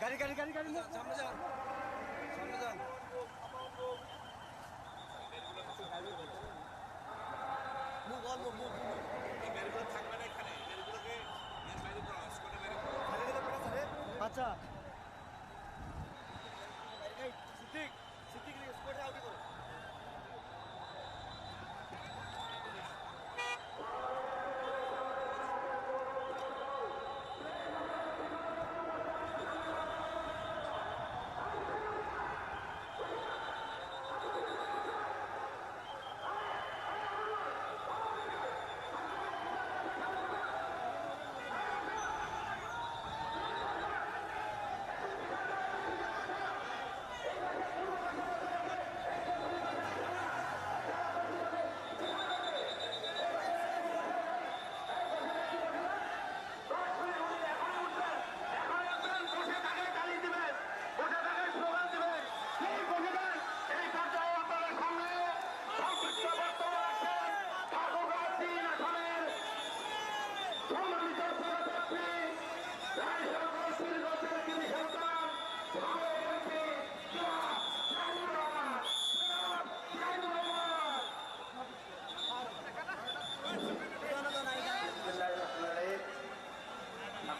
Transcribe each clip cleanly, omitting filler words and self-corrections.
গাড়ি গাড়ি গাড়ি গাড়ি সামনে যান, সামনে যান। Move on, move move. এই গাড়িগুলো থাকবে না এখানে, এই গাড়িগুলোকে এর বাইরে করা আছে, কোটা বাইরে করা। খালি দিলে পড়া স্যার। আচ্ছা এই সিদ্দিক সিদ্দিক রে স্পটে আউট করো।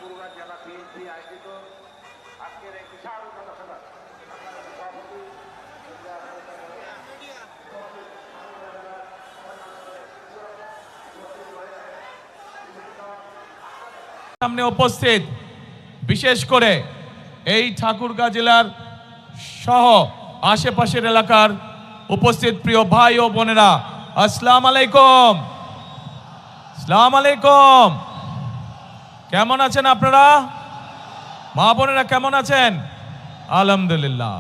ঠাকুরগাঁ জেলা বিএনপি আয়োজিত আজকের এই বিশাল জনসভা সামনে উপস্থিত, বিশেষ করে এই ঠাকুরগাঁ জেলার সহ আশেপাশের এলাকার উপস্থিত প্রিয় ভাই ও বোনেরা, আসসালামু আলাইকুম। আসসালামু আলাইকুম। কেমন আছেন আপনারা? মা বোনেরা কেমন আছেন? আলহামদুলিল্লাহ।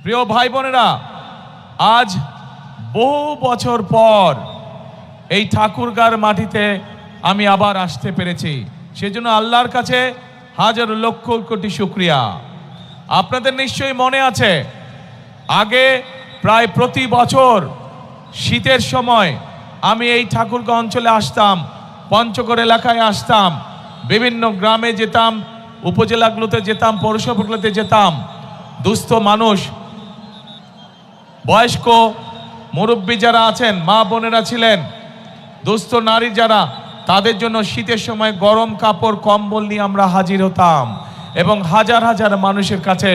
প্রিয় ভাই বোনেরা, আজ বহু বছর পর এই ঠাকুরগাঁর মাটিতে আমি আবার আসতে পেরেছি, সেজন্য আল্লাহর কাছে হাজার লক্ষ কোটি শুকরিয়া। আপনাদের নিশ্চয়ই মনে আছে, আগে প্রায় প্রতি বছর শীতের সময় আমি এই ঠাকুরগাঁও অঞ্চলে আসতাম, পঞ্চগড় এলাকায় আসতাম, বিভিন্ন গ্রামে যেতাম, উপজেলাগুলোতে যেতাম, পৌরসভাগুলোতে যেতাম। দুস্থ মানুষ, বয়স্ক মুরব্বী যারা আছেন, মা বোনেরা ছিলেন, দুস্থ নারী যারা, তাদের জন্য শীতের সময় গরম কাপড় কম্বল নিয়ে আমরা হাজির হতাম এবং হাজার হাজার মানুষের কাছে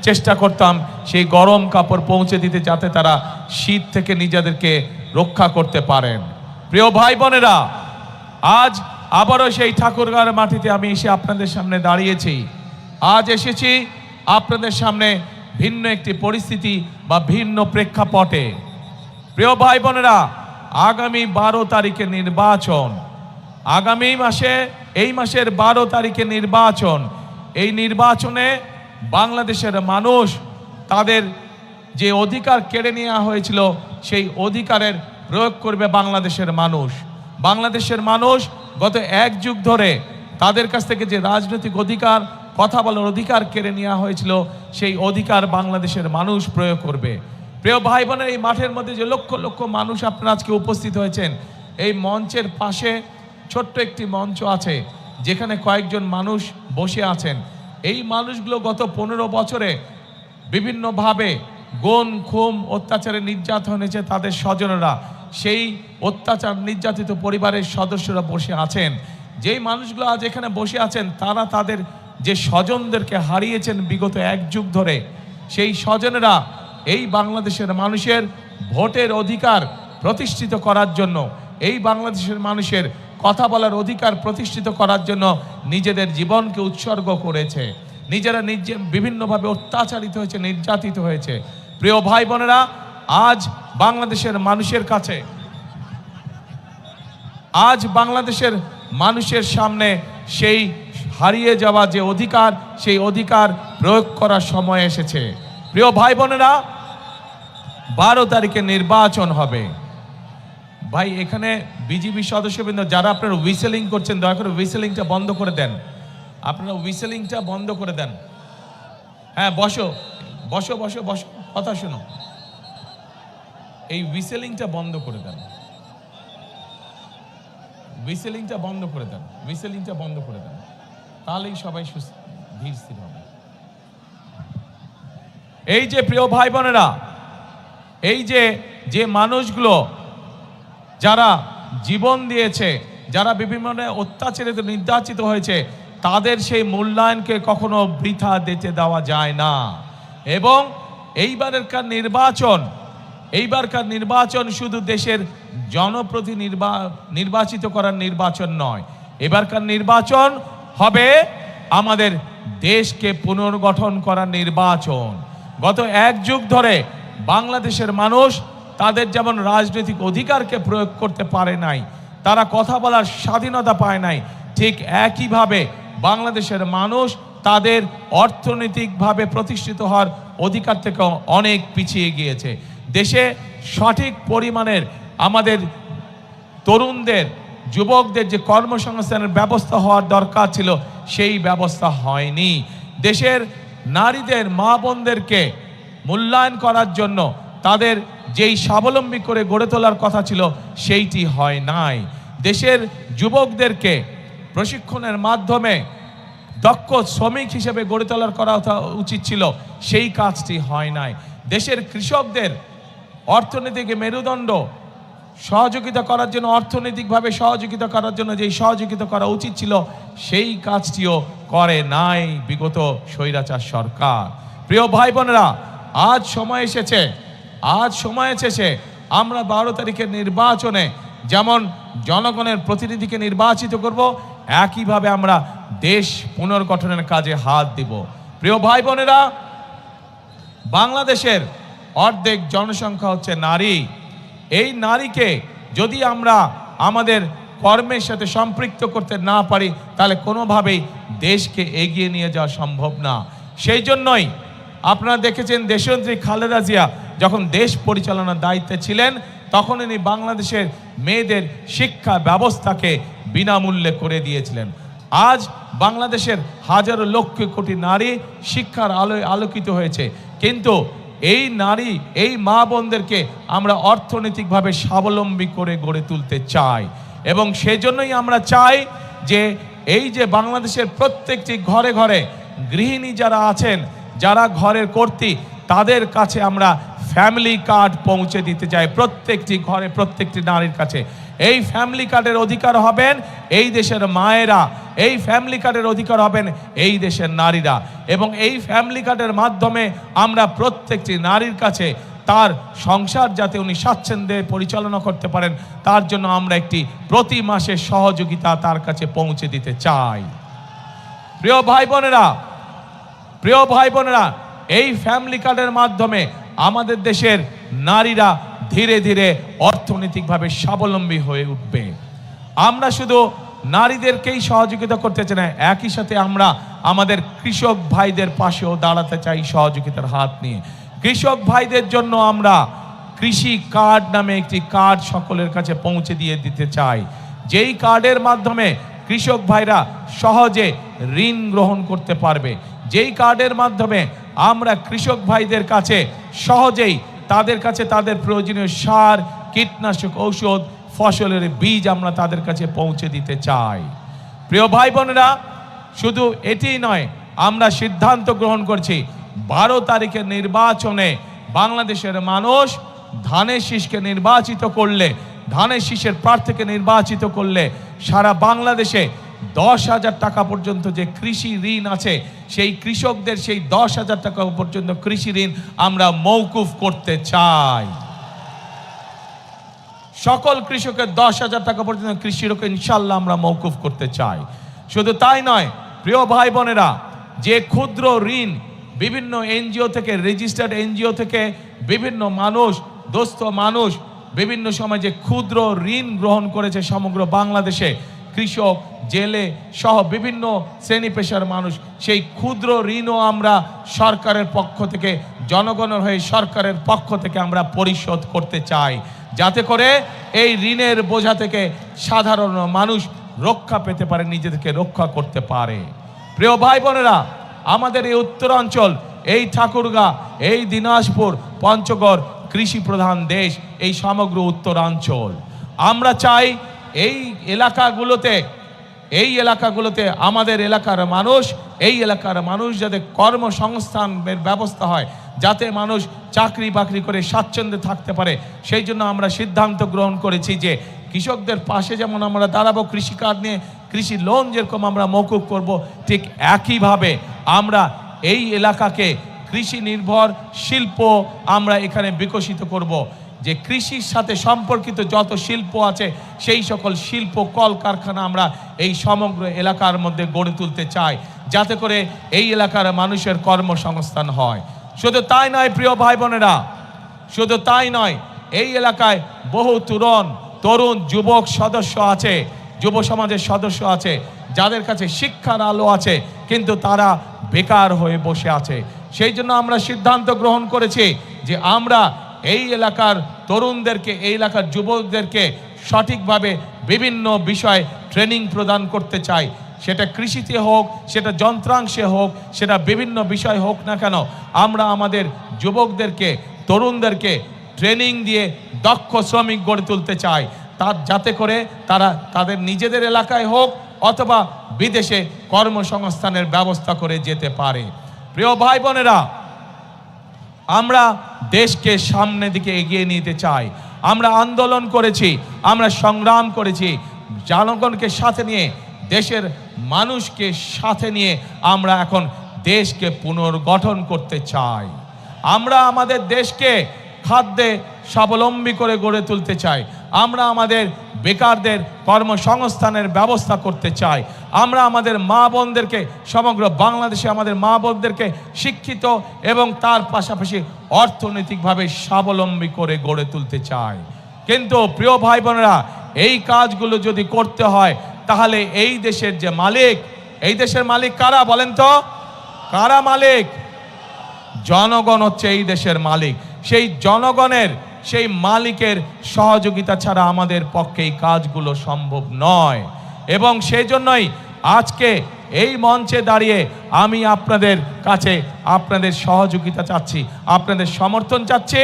চেষ্টা করতাম সেই গরম কাপড় পৌঁছে দিতে, যাতে তারা শীত থেকে নিজেদেরকে রক্ষা করতে পারেন। প্রিয় ভাই বোনেরা, আজ আবারও সেই ঠাকুরগাঁর মাটিতে আমি এসে আপনাদের সামনে দাঁড়িয়েছি। আজ এসেছি আপনাদের সামনে ভিন্ন একটি পরিস্থিতি বা ভিন্ন প্রেক্ষাপটে। প্রিয় ভাই বোনেরা, আগামী 12 তারিখে নির্বাচন, আগামী মাসে, এই মাসের 12 তারিখে নির্বাচন। এই নির্বাচনে বাংলাদেশের মানুষ তাদের যে অধিকার কেড়ে নেওয়া হয়েছিল সেই অধিকারের প্রয়োগ করবে বাংলাদেশের মানুষ। বাংলাদেশের মানুষ গত 1 যুগ ধরে তাদের কাছ থেকে যে রাজনৈতিক অধিকার, কথা বলার অধিকার কেড়ে নেওয়া হয়েছিল, সেই অধিকার বাংলাদেশের মানুষ প্রয়োগ করবে। প্রিয় ভাই বোনের, এই মাঠের মধ্যে যে লক্ষ লক্ষ মানুষ আপনারা আজকে উপস্থিত হয়েছেন, এই মঞ্চের পাশে ছোট্ট একটি মঞ্চ আছে যেখানে কয়েকজন মানুষ বসে আছেন। এই মানুষগুলো গত 15 বছরে বিভিন্নভাবে গুম খুম অত্যাচারে নির্যাতন হয়েছে, তাদের স্বজনরা, সেই অত্যাচার নির্যাতিত পরিবারের সদস্যরা বসে আছেন। যেই মানুষগুলো আজ এখানে বসে আছেন, তারা তাদের যে স্বজনদেরকে হারিয়েছেন বিগত 1 যুগ ধরে, সেই স্বজনেরা এই বাংলাদেশের মানুষের ভোটের অধিকার প্রতিষ্ঠিত করার জন্য, এই বাংলাদেশের মানুষের কথা বলার অধিকার প্রতিষ্ঠিত করার জন্য নিজেদের জীবনকে উৎসর্গ করেছে। নিজেরা বিভিন্নভাবে অত্যাচারিত হয়েছে, নির্যাতিত হয়েছে। প্রিয় ভাই বোনেরা, আজ বাংলাদেশের মানুষের কাছে, আজ বাংলাদেশের মানুষের সামনে সেই হারিয়ে যাওয়া যে অধিকার, সেই অধিকার প্রয়োগ করার সময় এসেছে। প্রিয় ভাই বোনেরা, 12 তারিখে নির্বাচন হবে। ভাই এখানে বিজিবি সদস্যবৃন্দ যারা আপনারা হুইসেলিং করছেন, দয়া করে হুইসেলিংটা বন্ধ করে দেন। আপনারা হুইসেলিংটা বন্ধ করে দেন। হ্যাঁ, বসো বসো বসো বসো, কথা শোনো। এই হুইসেলিংটা বন্ধ করে দেন, হুইসেলিংটা বন্ধ করে দেন, হুইসেলিংটা বন্ধ করে দেন, তাহলেই সবাই ধীর স্থির হবে। এই যে প্রিয় ভাই বোনেরা, এই যে মানুষগুলো যারা জীবন দিয়েছে, যারা বিভিন্ন অত্যাচারিত নির্যাতিত হয়েছে, তাদের সেই মূল্যায়নকে কখনো বৃথা দিতে দেওয়া যায় না। এবং এইবারকার নির্বাচন শুধু দেশের নির্বাচিত করার নির্বাচন নয়, এবারকার নির্বাচন হবে আমাদের দেশকে পুনর্গঠন করার নির্বাচন। গত 1 যুগ ধরে বাংলাদেশের মানুষ তাদের যেমন রাজনৈতিক অধিকারকে প্রয়োগ করতে পারে নাই, তারা কথা বলার স্বাধীনতা পায় নাই, ঠিক একইভাবে বাংলাদেশের মানুষ তাদের অর্থনৈতিকভাবে প্রতিষ্ঠিত হওয়ার অধিকার থেকে অনেক পিছিয়ে গিয়েছে। দেশে সঠিক পরিমাণের আমাদের তরুণদের, যুবকদের যে কর্মসংস্থানের ব্যবস্থা হওয়ার দরকার ছিল, সেই ব্যবস্থা হয়নি। দেশের নারীদের, মা বোনদেরকে মূল্যায়ন করার জন্য তাদের যেই স্বাবলম্বী করে গড়ে তোলার কথা ছিল, সেইটি হয় নাই। দেশের যুবকদেরকে প্রশিক্ষণের মাধ্যমে দক্ষ শ্রমিক হিসেবে গড়ে তোলার করা উচিত ছিল, সেই কাজটি হয় নাই। দেশের কৃষকদের অর্থনৈতিক মেরুদণ্ড সহযোগিতা করার জন্য, অর্থনৈতিকভাবে সহযোগিতা করার জন্য যেই সহযোগিতা করা উচিত ছিল, সেই কাজটিও করে নাই বিগত স্বৈরাচার সরকার। প্রিয় ভাই বোনেরা, আজ সময় এসেছে আমরা 12 তারিখের নির্বাচনে যেমন জনগণের প্রতিনিধিকে নির্বাচিত করব, একইভাবে আমরা দেশ পুনর্গঠনের কাজে হাত দিব। প্রিয় ভাই বোনেরা, বাংলাদেশের অর্ধেক জনসংখ্যা হচ্ছে নারী। এই নারীকে যদি আমরা আমাদের কর্মের সাথে সম্পৃক্ত করতে না পারি, তাহলে কোনোভাবেই দেশকে এগিয়ে নিয়ে যাওয়া সম্ভব না। সেই জন্যই আপনারা দেখেছেন দেশনেত্রী খালেদা জিয়া যখন দেশ পরিচালনার দায়িত্বে ছিলেন, তখন ইনি বাংলাদেশের মেয়েদের শিক্ষা ব্যবস্থাকে বিনামূল্যে করে দিয়েছিলেন। আজ বাংলাদেশের হাজারো লক্ষ কোটি নারী শিক্ষার আলোয় আলোকিত হয়েছে, কিন্তু এই নারী, এই মা বোনদেরকে আমরা অর্থনৈতিকভাবে স্বাবলম্বী করে গড়ে তুলতে চাই। এবং সেজন্যই আমরা চাই যে বাংলাদেশের প্রত্যেকটি ঘরে ঘরে গৃহিণী যারা আছেন, যারা ঘরের কর্ত্রী, তাদের কাছে আমরা ফ্যামিলি কার্ড পৌঁছে দিতে চাই, প্রত্যেকটি ঘরে, প্রত্যেকটি নারীর কাছে। এই ফ্যামিলি কার্ডের অধিকার হবেন এই দেশের মায়েরা, এই ফ্যামিলি কার্ডের অধিকার হবেন এই দেশের নারীরা। এবং এই ফ্যামিলি কার্ডের মাধ্যমে আমরা প্রত্যেকটি নারীর কাছে তার সংসার যাতে উনি স্বাচ্ছন্দ্যে পরিচালনা করতে পারেন, তার জন্য আমরা একটি প্রতি মাসের সহযোগিতা তার কাছে পৌঁছে দিতে চাই। প্রিয় ভাই বোনেরা, এই ফ্যামিলি কার্ডের মাধ্যমে আমাদের দেশের নারীরা ধীরে ধীরে অর্থনৈতিকভাবে স্বাবলম্বী হয়ে উঠবে। আমরা শুধু নারীদেরকেই সহযোগিতা করতে চাই না, একই সাথে আমরা আমাদের কৃষক ভাইদের পাশেও দাঁড়াতে চাই সহযোগিতার হাত নিয়ে। কৃষক ভাইদের জন্য আমরা কৃষি কার্ড নামে একটি কার্ড সকলের কাছে পৌঁছে দিয়ে দিতে চাই, যেই কার্ডের মাধ্যমে কৃষক ভাইরা সহজে ঋণ গ্রহণ করতে পারবে, যেই কার্ডের মাধ্যমে আমরা কৃষক ভাইদের কাছে সহজেই তাদের কাছে তাদের প্রয়োজনীয় সার, কীটনাশক ঔষধ, ফসলের বীজ আমরা তাদের কাছে পৌঁছে দিতে চাই। প্রিয় ভাই বোনেরা, শুধু এটিই নয়, আমরা সিদ্ধান্ত গ্রহণ করছি 12 তারিখের নির্বাচনে বাংলাদেশের মানুষ ধানের শীষকে নির্বাচিত করলে, ধানের শীষের প্রার্থীকে নির্বাচিত করলে সারা বাংলাদেশে 10,000 টাকা পর্যন্ত যে কৃষি ঋণ আছে, সেই কৃষকদের সেই 10,000 টাকা পর্যন্ত কৃষি ঋণ আমরা মওকুফ করতে চাই। সকল কৃষকের 10,000 টাকা পর্যন্ত কৃষি ঋণ ইনশাল্লাহ আমরা মওকুফ করতে চাই। শুধু তাই নয়, প্রিয় ভাই বোনেরা, যে ক্ষুদ্র ঋণ বিভিন্ন এনজিও থেকে, রেজিস্টার্ড এনজিও থেকে বিভিন্ন মানুষ, দোস্ত মানুষ বিভিন্ন সময় যে ক্ষুদ্র ঋণ গ্রহণ করেছে সমগ্র বাংলাদেশে, কৃষক, জেলে সহ বিভিন্ন শ্রেণী পেশার মানুষ, সেই ক্ষুদ্র ঋণও আমরা সরকারের পক্ষ থেকে, জনগণের হয়ে সরকারের পক্ষ থেকে আমরা পরিশোধ করতে চাই, যাতে করে এই ঋণের বোঝা থেকে সাধারণ মানুষ রক্ষা পেতে পারে, নিজেদেরকে রক্ষা করতে পারে। প্রিয় ভাই বোনেরা, আমাদের এই উত্তরাঞ্চল, এই ঠাকুরগাঁ, এই দিনাজপুর, পঞ্চগড় কৃষি প্রধান দেশ, এই সমগ্র উত্তরাঞ্চল, আমরা চাই এই এলাকাগুলোতে আমাদের এলাকার মানুষ যাতে কর্মসংস্থানের ব্যবস্থা হয়, যাতে মানুষ চাকরি বাকরি করে স্বাচ্ছন্দ্যে থাকতে পারে। সেই জন্য আমরা সিদ্ধান্ত গ্রহণ করেছি যে কৃষকদের পাশে যেমন আমরা দাঁড়াবো, কৃষিকাজ নিয়ে কৃষি লোন যেরকম আমরা মকুব করব, ঠিক একইভাবে আমরা এই এলাকাকে কৃষি নির্ভর শিল্প আমরা এখানে বিকশিত করব। যে কৃষির সাথে সম্পর্কিত যত শিল্প আছে, সেই সকল শিল্প কলকারখানা আমরা এই সমগ্র এলাকার মধ্যে গড়ে তুলতে চাই, যাতে করে এই এলাকার মানুষের কর্মসংস্থান হয়। শুধু তাই নয় প্রিয় ভাই বোনেরা, শুধু তাই নয়, এই এলাকায় বহু তরুণ যুবক সদস্য আছে, যুব সমাজের সদস্য আছে, যাদের কাছে শিক্ষার আলো আছে, কিন্তু তারা বেকার হয়ে বসে আছে। সেই জন্য আমরা সিদ্ধান্ত গ্রহণ করেছি যে আমরা এই এলাকার তরুণদেরকে, এই এলাকার যুবকদেরকে সঠিকভাবে বিভিন্ন বিষয় ট্রেনিং প্রদান করতে চাই। সেটা কৃষিতে হোক, সেটা যন্ত্রাংশে হোক, সেটা বিভিন্ন বিষয় হোক না কেন, আমরা আমাদের যুবকদেরকে, তরুণদেরকে ট্রেনিং দিয়ে দক্ষ শ্রমিক গড়ে তুলতে চাই, যাতে করে তারা তাদের নিজেদের এলাকায় হোক অথবা বিদেশে কর্মসংস্থানের ব্যবস্থা করে যেতে পারে। প্রিয় ভাই বোনেরা, আমরা দেশকে সামনের দিকে এগিয়ে নিতে চাই। আমরা আন্দোলন করেছি, আমরা সংগ্রাম করেছি, জনগণকে সাথে নিয়ে, দেশের মানুষকে সাথে নিয়ে আমরা এখন দেশকে পুনর্গঠন করতে চাই। আমরা আমাদের দেশকে খাদ্যে স্বাবলম্বী করে গড়ে তুলতে চাই। আমরা আমাদের বেকারদের কর্মসংস্থানের ব্যবস্থা করতে চাই। আমরা আমাদের মা বোনদেরকে, সমগ্র বাংলাদেশে আমাদের মা বোনদেরকে শিক্ষিত এবং তার পাশাপাশি অর্থনৈতিকভাবে স্বাবলম্বী করে গড়ে তুলতে চাই। কিন্তু প্রিয় ভাই বোনেরা, এই কাজগুলো যদি করতে হয়, তাহলে এই দেশের যে মালিক, এই দেশের মালিক কারা বলেন তো? কারা মালিক? জনগণ হচ্ছে এই দেশের মালিক। সেই জনগণের, সেই মালিকের সহযোগিতা ছাড়া আমাদের পক্ষে এই কাজগুলো সম্ভব নয়। এবং সেই জন্যই আজকে এই মঞ্চে দাঁড়িয়ে আমি আপনাদের কাছে আপনাদের সহযোগিতা চাচ্ছি, আপনাদের সমর্থন চাচ্ছি,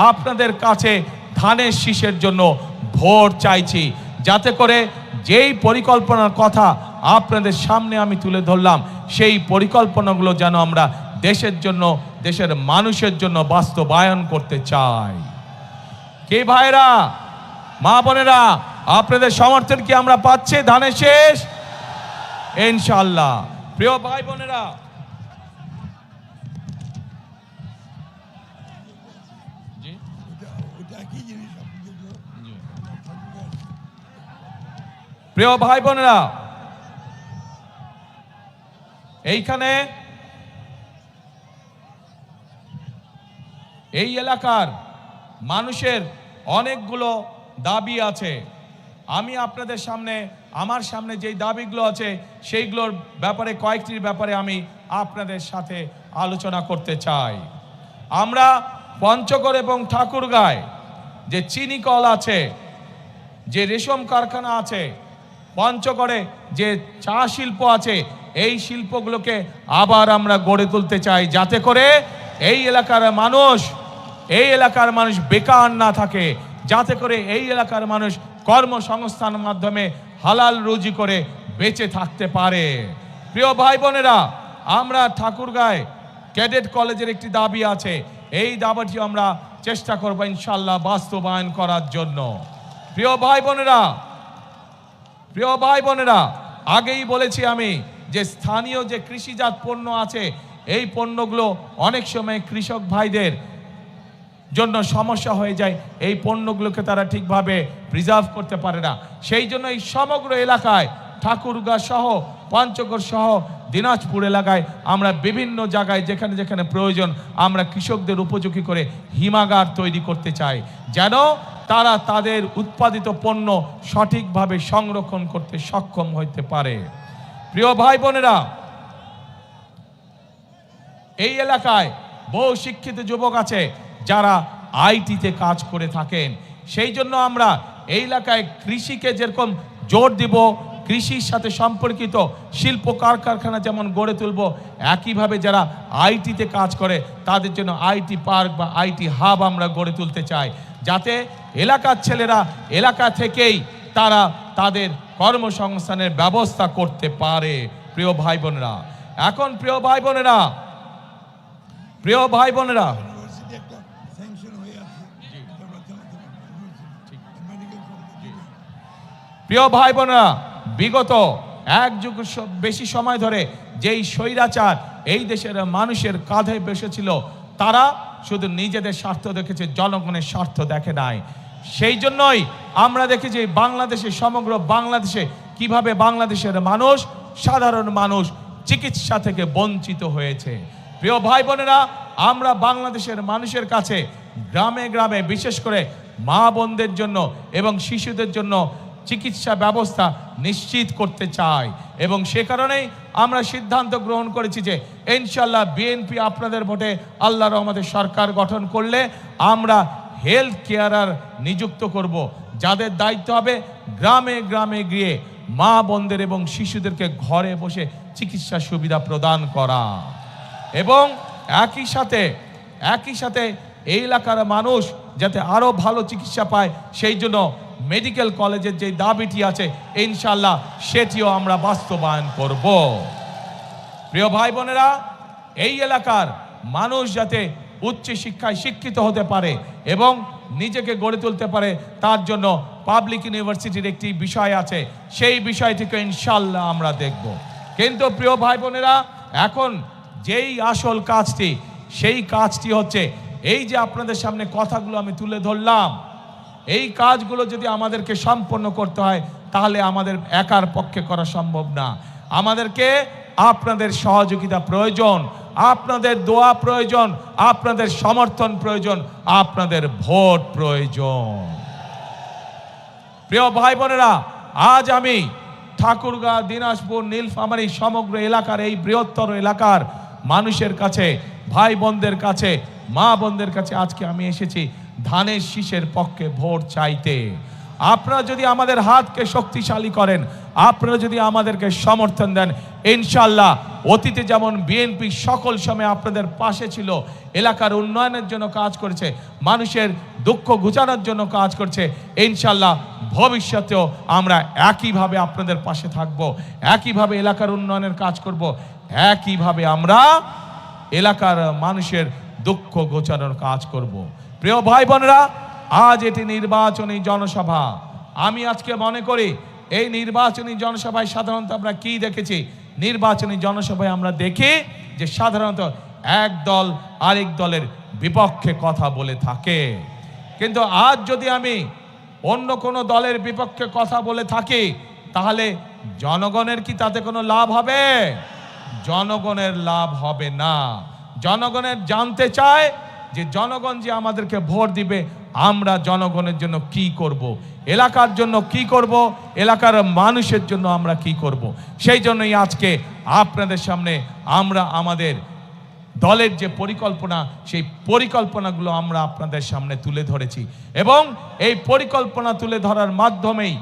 আপনাদের কাছে ধানের শীষের জন্য ভোট চাইছি, যাতে করে যেই পরিকল্পনার কথা আপনাদের সামনে আমি তুলে ধরলাম, সেই পরিকল্পনাগুলো যেন আমরা দেশের জন্য, দেশের মানুষের জন্য বাস্তবায়ন করতে চাই। কে ভাইরা, মা বোনেরা, আপনাদের সমর্থন কি আমরা পাচ্ছি ধানের শীষ? ইনশাআল্লাহ। প্রিয় ভাই বোনেরা, প্রিয় ভাই বোনেরা, এইখানে এই এলাকার মানুষের অনেকগুলো দাবি আছে। আমি আপনাদের সামনে, আমার সামনে যেই দাবিগুলো আছে, সেইগুলোর ব্যাপারে, কয়েকটির ব্যাপারে আমি আপনাদের সাথে আলোচনা করতে চাই। আমরা পঞ্চগড় এবং ঠাকুরগাঁয় যে চিনি কল আছে, যে রেশম কারখানা আছে, পঞ্চগড়ে যে চা শিল্প আছে, এই শিল্পগুলোকে আবার আমরা গড়ে তুলতে চাই, যাতে করে এই এলাকার মানুষ বেকার না থাকে, যাতে করে এই এলাকার মানুষ কর্মসংস্থানের মাধ্যমে হালাল রুজি করে বেঁচে থাকতে পারে। প্রিয় ভাই বোনেরা, আমরা ঠাকুরগাঁয় ক্যাডেট কলেজের একটি দাবি আছে, এই দাবিটি আমরা চেষ্টা করব ইনশাআল্লাহ বাস্তবায়ন করার জন্য। প্রিয় ভাই বোনেরা, আগেই বলেছি আমি যে স্থানীয় যে কৃষিজাত পণ্য আছে, এই পণ্যগুলো অনেক সময় কৃষক ভাইদের জন্য সমস্যা হয়ে যায়, এই পণ্যগুলোকে তারা ঠিকভাবে প্রিজার্ভ করতে পারে না। সেই জন্য এই সমগ্র এলাকায়, ঠাকুরগাঁ সহ, পঞ্চগড় সহ, দিনাজপুর এলাকায় আমরা বিভিন্ন জায়গায় যেখানে যেখানে প্রয়োজন, আমরা কৃষকদের উপযোগী করে হিমাগার তৈরি করতে চাই, যেন তারা তাদের উৎপাদিত পণ্য সঠিকভাবে সংরক্ষণ করতে সক্ষম হতে পারে। প্রিয় ভাই বোনেরা, এই এলাকায় বহু শিক্ষিত যুবক আছে যারা আইটিতে কাজ করে থাকেন। সেই জন্য আমরা এই এলাকায় কৃষিকে যেরকম জোর দিব, কৃষির সাথে সম্পর্কিত শিল্প কারখানা যেমন গড়ে তুলব, একইভাবে যারা আইটিতে কাজ করে তাদের জন্য আইটি পার্ক বা আইটি হাব আমরা গড়ে তুলতে চাই, যাতে এলাকার ছেলেরা এলাকা থেকেই তারা তাদের কর্মসংস্থানের ব্যবস্থা করতে পারে। প্রিয় ভাই বোনেরা, এখন প্রিয় ভাই বোনেরা, প্রিয় ভাই বোনেরা, বিগত এক যুগ বেশি সময় ধরে যেই স্বৈরাচার এই দেশের মানুষের কাঁধে বসেছিল, তারা শুধু নিজেদের স্বার্থ দেখেছে, জনগণের স্বার্থ দেখে নাই। সেই জন্যই আমরা দেখেছি বাংলাদেশে, সমগ্র বাংলাদেশে কিভাবে বাংলাদেশের মানুষ, সাধারণ মানুষ চিকিৎসা থেকে বঞ্চিত হয়েছে। প্রিয় ভাই বোনেরা, আমরা বাংলাদেশের মানুষের কাছে গ্রামে গ্রামে বিশেষ করে মা বোনদের জন্য এবং শিশুদের জন্য চিকিৎসা ব্যবস্থা নিশ্চিত করতে চাই, এবং সে কারণেই আমরা সিদ্ধান্ত গ্রহণ করেছি যে ইনশাআল্লাহ বিএনপি আপনাদের ভোটে আল্লাহর রহমতে সরকার গঠন করলে আমরা হেলথ কেয়ারার নিযুক্ত করব, যাদের দায়িত্ব হবে গ্রামে গ্রামে গিয়ে মা বোনদের এবং শিশুদেরকে ঘরে বসে চিকিৎসা সুবিধা প্রদান করা, এবং একই সাথে এই এলাকার মানুষ যাতে আরো ভালো চিকিৎসা পায়, সেই জন্য মেডিকেল কলেজের যে দাবিটি আছে ইনশাআল্লাহ সেটিও আমরা বাস্তবায়ন করব। প্রিয় ভাই বোনেরা, এই এলাকার মানুষ যাতে উচ্চ শিক্ষায় শিক্ষিত হতে পারে এবং নিজেকে গড়ে তুলতে পারে, তার জন্য পাবলিক ইউনিভার্সিটির একটি বিষয় আছে, সেই বিষয়টিকে ইনশাআল্লাহ আমরা দেখব। কিন্তু প্রিয় ভাই বোনেরা, এখন যেই আসল কাজটি, সেই কাজটি হচ্ছে এই যে আপনাদের সামনে কথাগুলো আমি তুলে ধরলাম, এই কাজগুলো যদি আমাদেরকে সম্পন্ন করতে হয় তাহলে আমাদের একার পক্ষে করা সম্ভব না। আমাদেরকে আপনাদের সহযোগিতা প্রয়োজন, আপনাদের দোয়া প্রয়োজন, আপনাদের সমর্থন প্রয়োজন, আপনাদের ভোট প্রয়োজন। প্রিয় ভাই বোনেরা, আজ আমি ঠাকুরগাঁও, দিনাজপুর, নীলফামারী সমগ্র এলাকার, এই বৃহত্তর এলাকার মানুষের কাছে, ভাই বোনদের কাছে, মা বোনদের কাছে আজকে আমি এসেছি ধানের শীষের পক্ষে ভোট চাইতে। আপনারা যদি আমাদের হাতকে শক্তিশালী করেন, আপনারা যদি আমাদেরকে সমর্থন দেন, ইনশাআল্লাহ অতীতে যেমন বিএনপি সকল সময় আপনাদের পাশে ছিল, এলাকার উন্নয়নের জন্য কাজ করেছে, মানুষের দুঃখ ঘুচানোর জন্য কাজ করছে, ইনশাআল্লাহ ভবিষ্যতেও আমরা একইভাবে আপনাদের পাশে থাকব, একইভাবে এলাকার উন্নয়নের কাজ করব, একইভাবে আমরা এলাকার মানুষের দুঃখ ঘোচানোর কাজ করব। প্রিয় ভাই বোনেরা, আজ এটি নির্বাচনী জনসভা। আমি আজকে মনে করি এই নির্বাচনী জনসভায় সাধারণত আমরা কি দেখেছি, নির্বাচনী জনসভায় আমরা দেখি যে সাধারণত এক দল আরেক দলের বিপক্ষে কথা বলে থাকে। কিন্তু আজ যদি আমি অন্য কোনো দলের বিপক্ষে কথা বলে থাকি, তাহলে জনগণের কি তাতে কোনো লাভ হবে? জনগণের লাভ হবে না। জনগণের জানতে চায় যে জনগণ যে আমাদেরকে ভোট দিবে, আমরা জনগণের জন্য কি করব, এলাকার জন্য কি করব, এলাকার মানুষের জন্য আমরা কি করব। সেই জন্যই আজকে আপনাদের সামনে আমরা আমাদের দলের যে পরিকল্পনা, সেই পরিকল্পনাগুলো আমরা আপনাদের সামনে তুলে ধরেছি, এবং এই পরিকল্পনা তুলে ধরার মাধ্যমেই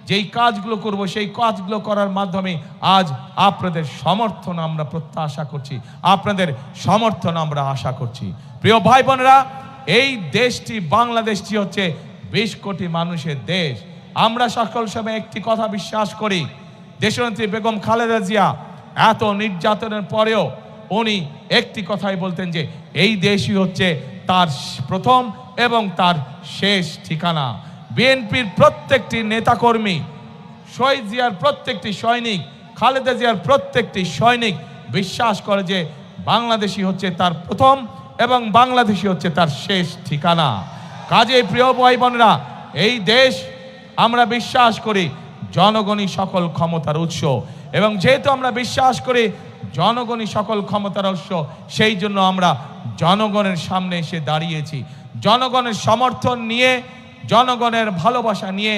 যেই কাজগুলো করব, সেই কাজগুলো করার মাধ্যমে আজ আপনাদের সমর্থন আমরা প্রত্যাশা করছি, আপনাদের সমর্থন আমরা আশা করছি। প্রিয় ভাই বোনেরা, এই দেশটি, বাংলাদেশটি হচ্ছে 20 কোটি মানুষের দেশ। আমরা সকল সময় একটি কথা বিশ্বাস করি, দেশনেত্রী বেগম খালেদা জিয়া এত নির্যাতনের পরেও উনি একটি কথাই বলতেন যে এই দেশই হচ্ছে তার প্রথম এবং তার শেষ ঠিকানা। বিএনপির প্রত্যেকটি নেতাকর্মী, শহীদ জিয়ার প্রত্যেকটি সৈনিক, খালেদা জিয়ার প্রত্যেকটি সৈনিক বিশ্বাস করে যে বাংলাদেশই হচ্ছে তার প্রথম এবং বাংলাদেশী হচ্ছে তার শেষ ঠিকানা। কাজেই প্রিয় ভাই বোনেরা, এই দেশ আমরা বিশ্বাস করি জনগণই সকল ক্ষমতার উৎস, এবং যেহেতু আমরা বিশ্বাস করি জনগণই সকল ক্ষমতার উৎস, সেই জন্য আমরা জনগণের সামনে এসে দাঁড়িয়েছি। জনগণের সমর্থন নিয়ে জনগণের ভালোবাসা নিয়ে,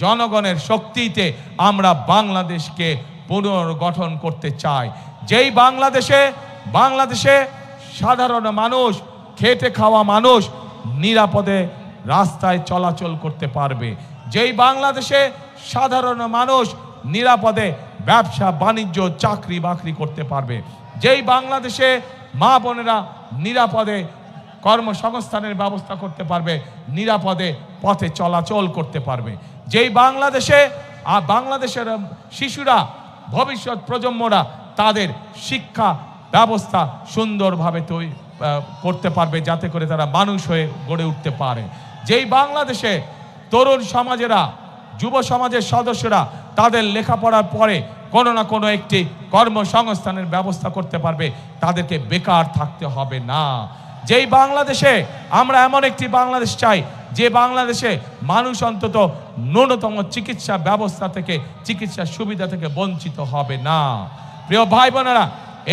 জনগণের শক্তিতে আমরা বাংলাদেশকে পুনর্গঠন করতে চাই। যেই বাংলাদেশে সাধারণ মানুষ, খেটে খাওয়া মানুষ নিরাপদে রাস্তায় চলাচল করতে পারবে, যেই বাংলাদেশে সাধারণ মানুষ নিরাপদে ব্যবসা বাণিজ্য চাকরি বাকরি করতে পারবে, যেই বাংলাদেশে মা বোনেরা নিরাপদে কর্মসংস্থানের ব্যবস্থা করতে পারবে, নিরাপদে পথে চলাচল করতে পারবে, যেই বাংলাদেশের শিশুরা, ভবিষ্যৎ প্রজন্মরা তাদের শিক্ষা ব্যবস্থা সুন্দরভাবে করতে পারবে, যাতে করে তারা মানুষ হয়ে গড়ে উঠতে পারে, যেই বাংলাদেশে তরুণ সমাজেরা, যুব সমাজের সদস্যরা তাদের লেখাপড়ার পরে কোনো না কোনো একটি কর্মসংস্থানের ব্যবস্থা করতে পারবে, তাদেরকে বেকার থাকতে হবে না। যেই বাংলাদেশে আমরা এমন একটি বাংলাদেশ চাই, যে বাংলাদেশে মানুষ অন্তত ন্যূনতম চিকিৎসা ব্যবস্থা থেকে, চিকিৎসা সুবিধা থেকে বঞ্চিত হবে না। প্রিয় ভাই বোনেরা,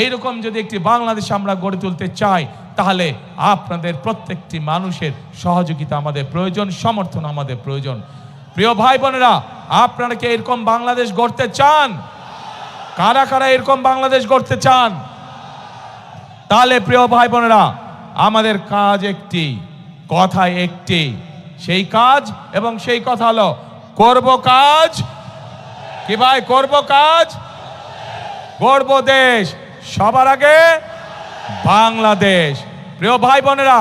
এইরকম যদি একটি বাংলাদেশ আমরা গড়ে তুলতে চাই, তাহলে আপনাদের প্রত্যেকটি মানুষের সহযোগিতা আমাদের প্রয়োজন, সমর্থন আমাদের প্রয়োজন। প্রিয় ভাই বোনেরা, আপনারা কি এরকম বাংলাদেশ গড়তে চান? কারা কারা এরকম বাংলাদেশ গড়তে চান? তাহলে প্রিয় ভাই বোনেরা, আমাদের কাজ একটি, কথা একটি, সেই কাজ এবং সেই কথা হলো করব কাজ। কি ভাই? করব কাজ, গড়ব দেশ, সবার আগে বাংলাদেশ। প্রিয় ভাই বোনেরা,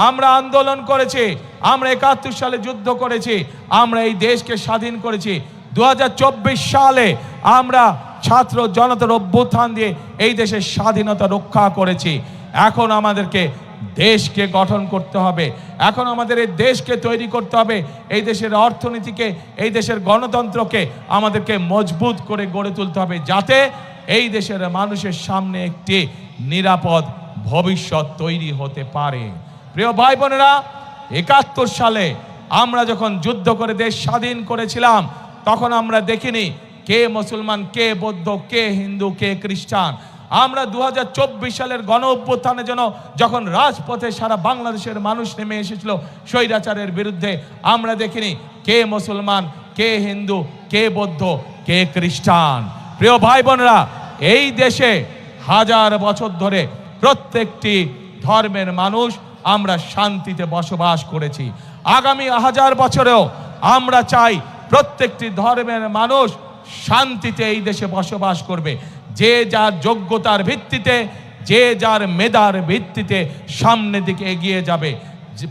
আমরা আন্দোলন করেছি, আমরা 71 সালে যুদ্ধ করেছি, আমরা এই দেশকে স্বাধীন করেছি। 2024 সালে আমরা ছাত্র জনতার অভ্যুত্থান দিয়ে এই দেশের স্বাধীনতা রক্ষা করেছি। এখন আমাদেরকে দেশকে গঠন করতে হবে, এখন আমাদের এই দেশকে তৈরি করতে হবে, এই দেশের অর্থনীতিকে, এই দেশের গণতন্ত্রকে আমাদেরকে মজবুত করে গড়ে তুলতে হবে, যাতে এই দেশের মানুষের সামনে একটি নিরাপদ ভবিষ্যৎ তৈরি হতে পারে। প্রিয় ভাই বোনেরা, 71 সালে আমরা যখন যুদ্ধ করে দেশ স্বাধীন করেছিলাম, তখন আমরা দেখিনি কে মুসলমান, কে বৌদ্ধ, কে হিন্দু, কে খ্রিস্টান। আমরা 2024 সালের গণ অভ্যুত্থানের জন্য যখন রাজপথে সারা বাংলাদেশের মানুষ নেমে এসেছিল স্বৈরাচারের বিরুদ্ধে, আমরা দেখিনি কে মুসলমান, কে হিন্দু, কে বৌদ্ধ, কে খ্রিস্টান। প্রিয় ভাই বোনেরা, এই দেশে হাজার বছর ধরে প্রত্যেকটি ধর্মের মানুষ আমরা শান্তিতে বসবাস করেছি। আগামী হাজার বছরেও আমরা চাই প্রত্যেকটি ধর্মের মানুষ শান্তিতে এই দেশে বসবাস করবে, যে যার যোগ্যতার ভিত্তিতে, যে যার মেধার ভিত্তিতে সামনের দিকে এগিয়ে যাবে।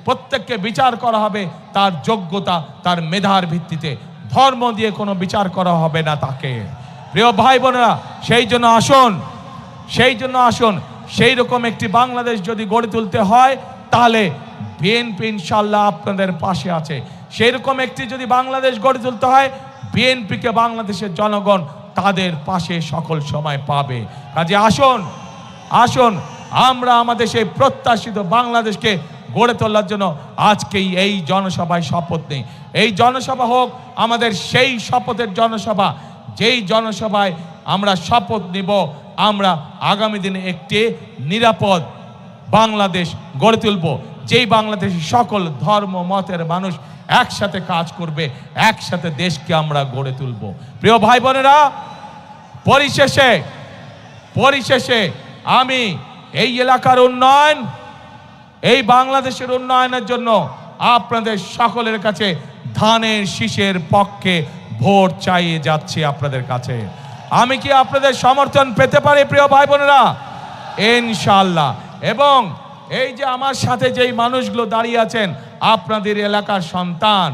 প্রত্যেককে বিচার করা হবে তার যোগ্যতা, তার মেধার ভিত্তিতে, ধর্ম দিয়ে কোনো বিচার করা হবে না তাকে। প্রিয় ভাই বোনেরা, সেই জন্য আসুন সেই রকম একটি বাংলাদেশ যদি গড়ে তুলতে হয়, তাহলে বিএনপি ইনশাআল্লাহ আপনাদের পাশে আছে। সেই রকম একটি যদি বাংলাদেশ গড়ে তুলতে হয়, বিএনপিকে বাংলাদেশের জনগণ তাদের পাশে সকল সময় পাবে। কাজে আসুন আমরা আমাদের সেই প্রত্যাশিত বাংলাদেশকে গড়ে তোলার জন্য আজকেই এই জনসভায় শপথ নেই। এই জনসভা হোক আমাদের সেই শপথের জনসভা, যেই জনসভায় আমরা শপথ নিব আমরা আগামী দিনে একটি নিরাপদ বাংলাদেশ গড়ে তুলব, যেই বাংলাদেশে সকল ধর্ম মতের মানুষ একসাথে কাজ করবে, একসাথে দেশকে আমরা গড়ে তুলব। প্রিয় ভাই বোনেরা, পরিশেষে আমি এই এলাকার উন্নয়ন, এই বাংলাদেশের উন্নয়নের জন্য আপনাদের সকলের কাছে ধানের শীষের পক্ষে ভোট চাইয়ে যাচ্ছি আপনাদের কাছে। আমি কি আপনাদের সমর্থন পেতে পারি প্রিয় ভাই বোনেরা? ইনশাআল্লাহ। এবং এই যে আমার সাথে যেই মানুষগুলো দাঁড়িয়ে আছেন, আপনাদের এলাকার সন্তান,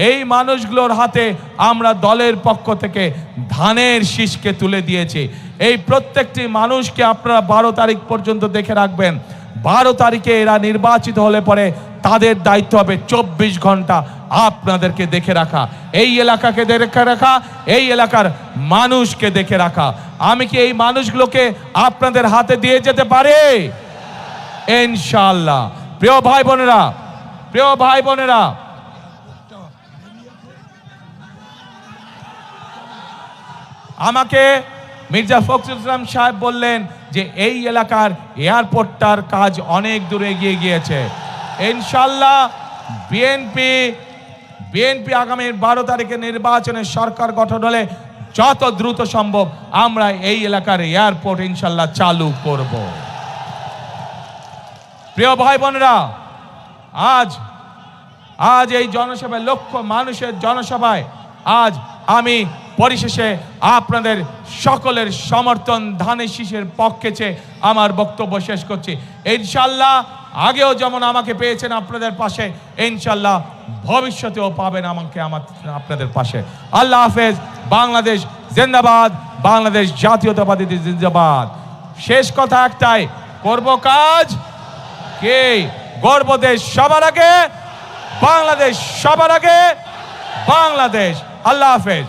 এই মানুষগুলোর হাতে আমরা দলের পক্ষ থেকে ধানের শীষকে তুলে দিয়েছি। এই প্রত্যেকটি মানুষকে আপনারা 12 তারিখ পর্যন্ত দেখে রাখবেন। 12 তারিখে এরা নির্বাচিত হলে পরে তাদের দায়িত্ব হবে 24 ঘন্টা আপনাদেরকে দেখে রাখা, এই এলাকাকে দেখে রাখা, এই এলাকার মানুষকে দেখে রাখা। আমি কি এই মানুষগুলোকে আপনাদের হাতে দিয়ে যেতে পারি? ইনশাআল্লাহ। প্রিয় ভাই বোনেরা, আমাকে মির্জা ফখরুল ইসলাম সাহেব বললেন যে এই এলাকার এয়ারপোর্টটার কাজ অনেক দূরে এগিয়ে গিয়েছে। ইনশাআল্লাহ বিএনপি বিএনপি আগামী 12 তারিখে নির্বাচনে সরকার গঠন হলে যত দ্রুত সম্ভব আমরা এই এলাকার এয়ারপোর্ট ইনশাল্লাহ চালু করব। প্রিয় ভাই বোনেরা, আজ এই জনসভায়, লক্ষ মানুষের জনসভায় আজ আমি পরিশেষে আপনাদের সকলের সমর্থন ধানের শীষের পক্ষে চেয়ে আমার বক্তব্য শেষ করছি। ইনশাল্লাহ আগেও যেমন আমাকে পেয়েছেন আপনাদের পাশে, ইনশাল্লাহ ভবিষ্যতেও পাবেন আমাকে আপনাদের পাশে। আল্লাহ হাফেজ। বাংলাদেশ জিন্দাবাদ, বাংলাদেশ জাতীয়তাবাদী জিন্দাবাদ। শেষ কথা একটাই, করব কাজ কে, গর্ব দেশ সবার আগে, বাংলাদেশ সবার আগে, বাংলাদেশ। আল্লাহ হাফেজ।